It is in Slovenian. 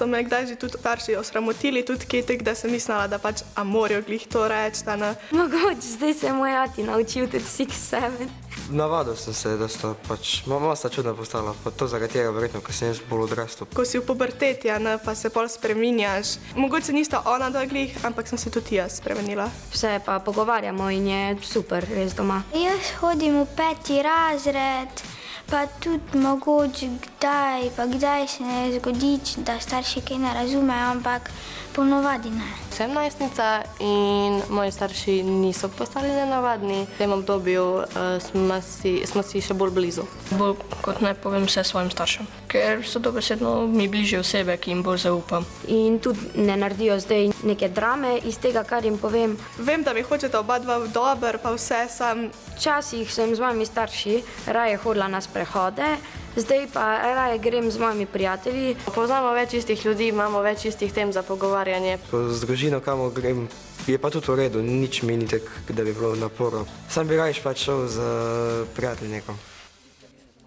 so me kdaj že tudi starši osramotili, tudi kjetek, da sem mislila, da pač a morajo glih to reči, da ne. Mogoče, zdaj se je moj ati naučil tudi 6-7. Navadil sem se, da sta pač, mama sta čudna postala, pa to zaradi tega verjetno, ker sem jaz bolj odrastel. Ko si v puberteti, ne, pa se pol spreminjaš. Mogoče nista ona glih, ampak sem se tudi jaz spremenila. Vse pa pogovarjamo in je super res doma. Jaz hodim v 5. razred, pa tudi mogoče kdaj se ne zgodi, da starši kaj ne razumejo, ampak ponovadi ne. Sem najstnica in moji starši niso postali nenavadni. V tem obdobju smo si še bolj blizu. Bolj kot ne povem vse svojim staršem, ker so dobesedno mi bližje osebe, ki jim bolj zaupam. In tudi ne naredijo zdaj neke drame iz tega, kar jim povem. Vem, da mi hočete oba dva v dober, pa vse sam. Včasih sem z mojimi starši raje hodila na sprehode, zdaj pa raje grem z mojimi prijatelji. Poznamo več istih ljudi, imamo več istih tem za pogovarjanje. Ko z družino kamor grem, je pa tudi v redu, nič mi ni tak, da bi bilo naporno. Sam bi raje pač šel z prijateljem nekom.